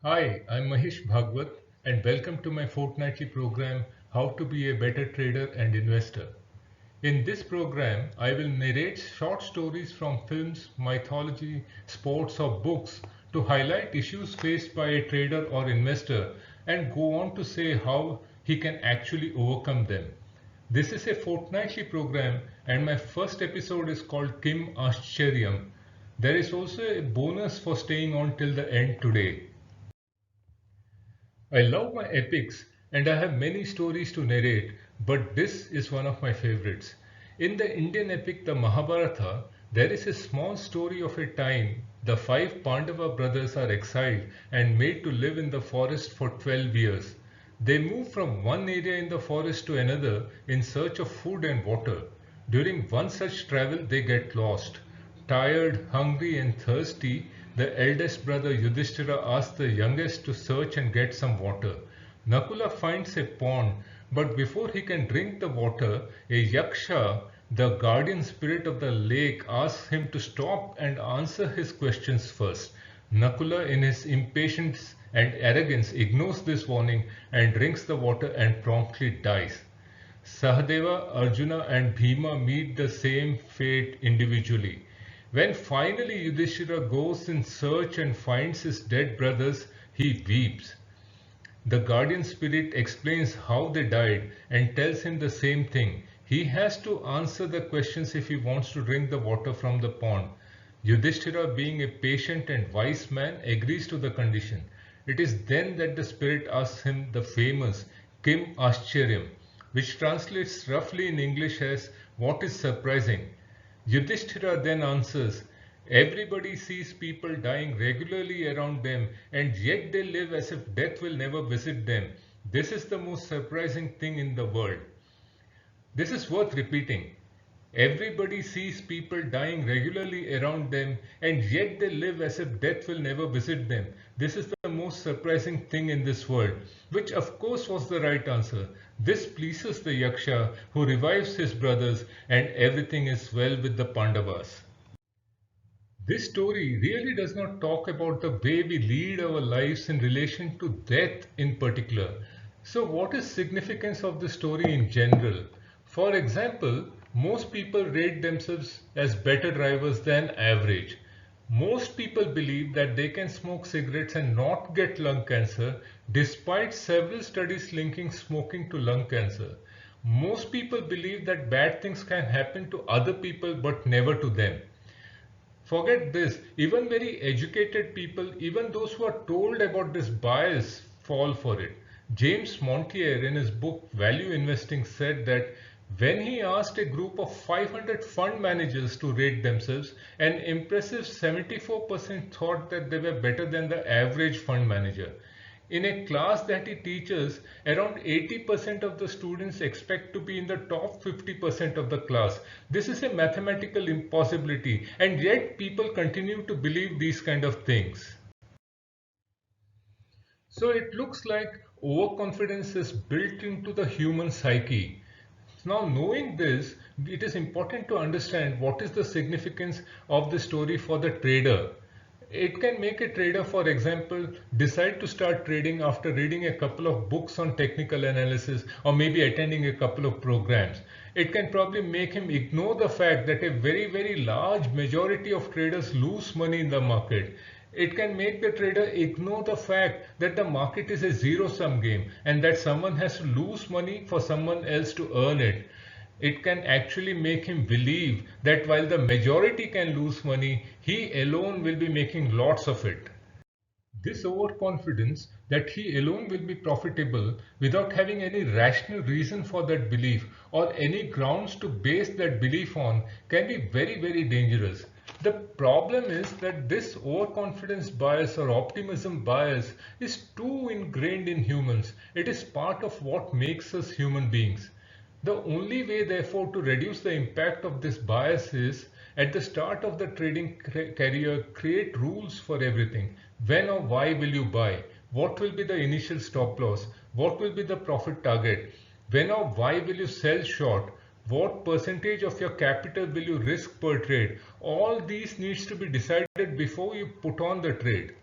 Hi, I'm Mahesh Bhagwat and welcome to my fortnightly program How to Be a Better Trader and Investor. In this program, I will narrate short stories from films, mythology, sports, or books to highlight issues faced by a trader or investor and go on to say how he can actually overcome them. This is a fortnightly program and my first episode is called Kim Ashcharyam. There is also a bonus for staying on till the end today. I love my epics and I have many stories to narrate, but this is one of my favorites. In the Indian epic the Mahabharata, there is a small story of a time the five Pandava brothers are exiled and made to live in the forest for 12 years. They move from one area in the forest to another in search of food and water. During one such travel, they get lost. Tired, hungry, and thirsty, the eldest brother Yudhishthira asks the youngest to search and get some water. Nakula finds a pond, but before he can drink the water, a Yaksha, the guardian spirit of the lake, asks him to stop and answer his questions first. Nakula, in his impatience and arrogance, ignores this warning and drinks the water and promptly dies. Sahadeva, Arjuna, and Bhima meet the same fate individually. When finally Yudhishthira goes in search and finds his dead brothers, he weeps. The guardian spirit explains how they died and tells him the same thing. He has to answer the questions if he wants to drink the water from the pond. Yudhishthira, being a patient and wise man, agrees to the condition. It is then that the spirit asks him the famous Kim Ashcharyam, which translates roughly in English as what is surprising. Yudhishthira then answers, everybody sees people dying regularly around them and yet they live as if death will never visit them. This is the most surprising thing in the world. This is worth repeating. Everybody sees people dying regularly around them and yet they live as if death will never visit them. This is the most surprising thing in this world, which of course was the right answer. This pleases the Yaksha who revives his brothers and everything is well with the Pandavas. This story really does not talk about the way we lead our lives in relation to death in particular. So what is significance of the story in general? For example, most people rate themselves as better drivers than average. Most people believe that they can smoke cigarettes and not get lung cancer despite several studies linking smoking to lung cancer. Most people believe that bad things can happen to other people but never to them. Forget this, even very educated people, even those who are told about this bias, fall for it. James Montier, in his book Value Investing, said that when he asked a group of 500 fund managers to rate themselves, an impressive 74% thought that they were better than the average fund manager. In a class that he teaches, around 80% of the students expect to be in the top 50% of the class. This is a mathematical impossibility, and yet people continue to believe these kind of things. So it looks like overconfidence is built into the human psyche. Now, knowing this, it is important to understand what is the significance of the story for the trader. It can make a trader, for example, decide to start trading after reading a couple of books on technical analysis or maybe attending a couple of programs. It can probably make him ignore the fact that a very large majority of traders lose money in the market. It can make the trader ignore the fact that the market is a zero-sum game and that someone has to lose money for someone else to earn it. It can actually make him believe that while the majority can lose money, he alone will be making lots of it. This overconfidence that he alone will be profitable without having any rational reason for that belief or any grounds to base that belief on can be very dangerous. The problem is that this overconfidence bias or optimism bias is too ingrained in humans. It is part of what makes us human beings. The only way, therefore, to reduce the impact of this bias is at the start of the trading career, create rules for everything. When or why will you buy? What will be the initial stop loss? What will be the profit target? When or why will you sell short? What percentage of your capital will you risk per trade? All these needs to be decided before you put on the trade.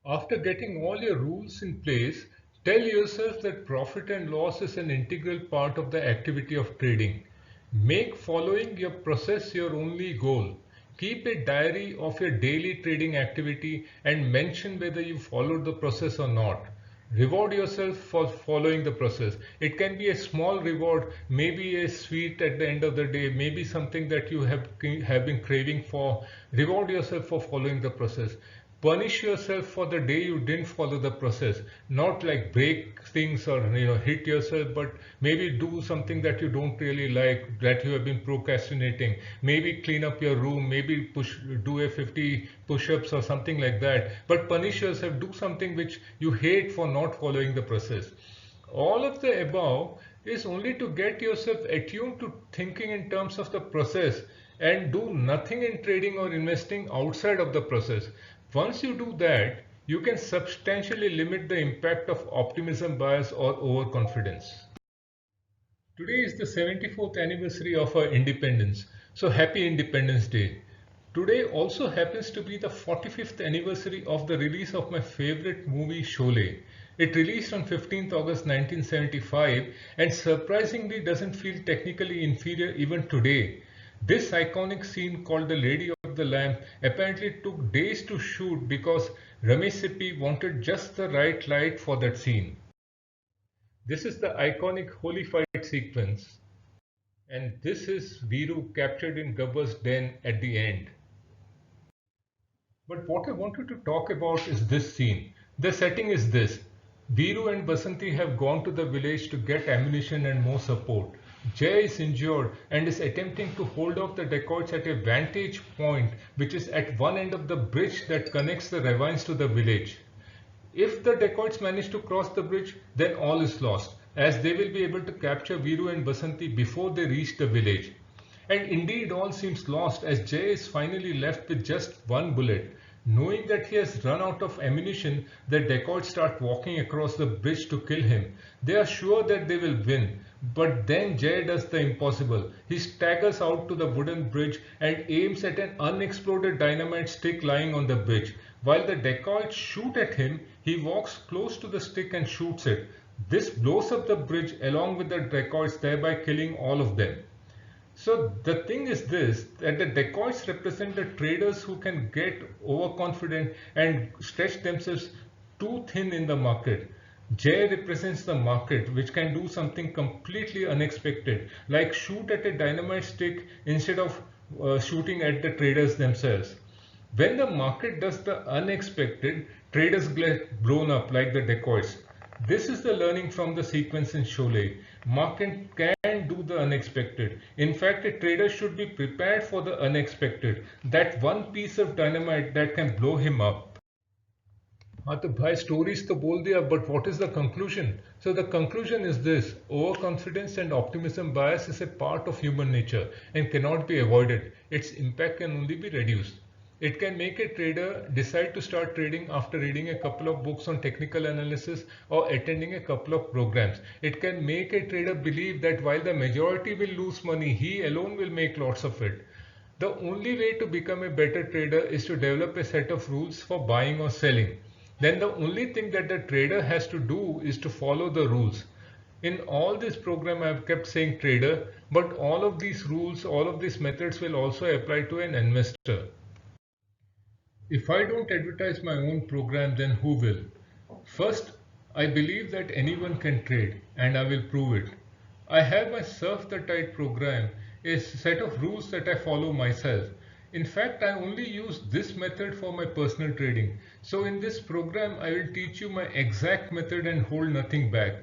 After getting all your rules in place, tell yourself that profit and loss is an integral part of the activity of trading. Make following your process your only goal. Keep a diary of your daily trading activity and mention whether you followed the process or not. Reward yourself for following the process. It can be a small reward, maybe a sweet at the end of the day, maybe something that you have been craving for. Reward yourself for following the process. Punish yourself for the day you didn't follow the process, not like break things or hit yourself, but maybe do something that you don't really like, that you have been procrastinating. Maybe clean up your room, maybe do a 50 push-ups or something like that, but punish yourself, do something which you hate for not following the process. All of the above is only to get yourself attuned to thinking in terms of the process and do nothing in trading or investing outside of the process. Once you do that, you can substantially limit the impact of optimism bias or overconfidence. Today is the 74th anniversary of our independence. So happy Independence Day. Today also happens to be the 45th anniversary of the release of my favorite movie Sholay. It released on 15th August 1975 and surprisingly doesn't feel technically inferior even today. This iconic scene called The Lady of the Lamp apparently took days to shoot because Ramesh Sippy wanted just the right light for that scene. This is the iconic holy fight sequence, and this is Viru captured in Gabbar's den at the end. But what I wanted to talk about is this scene. The setting is this. Viru and Basanti have gone to the village to get ammunition and more support. Jay is injured and is attempting to hold off the dacoits at a vantage point which is at one end of the bridge that connects the ravines to the village. If the dacoits manage to cross the bridge, then all is lost, as they will be able to capture Viru and Basanti before they reach the village. And indeed all seems lost as Jay is finally left with just one bullet. Knowing that he has run out of ammunition, the dacoits start walking across the bridge to kill him. They are sure that they will win, but then Jay does the impossible. He staggers out to the wooden bridge and aims at an unexploded dynamite stick lying on the bridge. While the dacoits shoot at him, he walks close to the stick and shoots it. This blows up the bridge along with the dacoits, thereby killing all of them. So the thing is this, that the dacoits represent the traders who can get overconfident and stretch themselves too thin in the market. Jay represents the market which can do something completely unexpected, like shoot at a dynamite stick instead of shooting at the traders themselves. When the market does the unexpected, traders get blown up like the dacoits. This is the learning from the sequence in Sholay. Market can do the unexpected. In fact, a trader should be prepared for the unexpected. That one piece of dynamite that can blow him up. हाँ तो भाई stories तो बोल दिया, but what is the conclusion? So the conclusion is this: overconfidence and optimism bias is a part of human nature and cannot be avoided. Its impact can only be reduced. It can make a trader decide to start trading after reading a couple of books on technical analysis or attending a couple of programs. It can make a trader believe that while the majority will lose money, he alone will make lots of it. The only way to become a better trader is to develop a set of rules for buying or selling. Then the only thing that the trader has to do is to follow the rules. In all this program I have kept saying trader, but all of these rules, all of these methods will also apply to an investor. If I don't advertise my own program, then who will? First, I believe that anyone can trade, and I will prove it. I have my Surf the Tide program, a set of rules that I follow myself. In fact, I only use this method for my personal trading. So in this program, I will teach you my exact method and hold nothing back.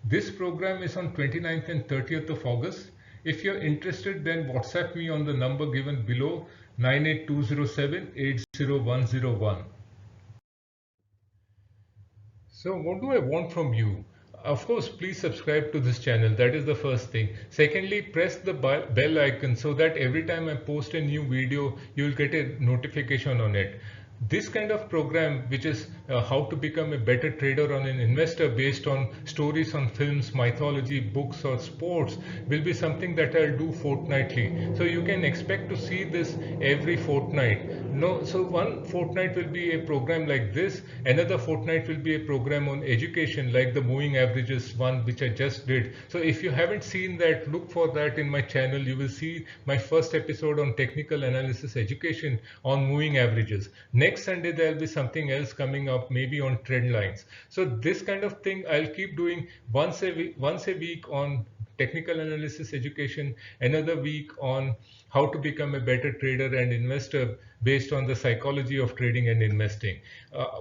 This program is on 29th and 30th of August. If you're interested, then WhatsApp me on the number given below 98207 So what do I want from you? Of course, please subscribe to this channel. That is the first thing. Secondly, press the bell icon so that every time I post a new video, you will get a notification on it. This kind of program, which is how to become a better trader or an investor based on stories on films, mythology, books, or sports, will be something that I'll do fortnightly. So you can expect to see this every fortnight. No, so one fortnight will be a program like this, another fortnight will be a program on education, like the moving averages one, which I just did. So if you haven't seen that, look for that in my channel. You will see my first episode on technical analysis education on moving averages. Next Sunday, there'll be something else coming up, maybe on trend lines. So this kind of thing I'll keep doing once a week on technical analysis education, another week on how to become a better trader and investor based on the psychology of trading and investing.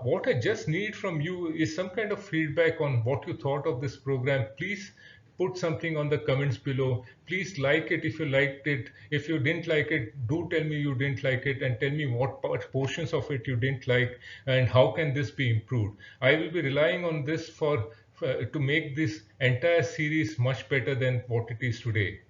What I just need from you is some kind of feedback on what you thought of this program. Please put something on the comments below. Please like it if you liked it. If you didn't like it, do tell me you didn't like it and tell me what portions of it you didn't like and how can this be improved. I will be relying on this for to make this entire series much better than what it is today.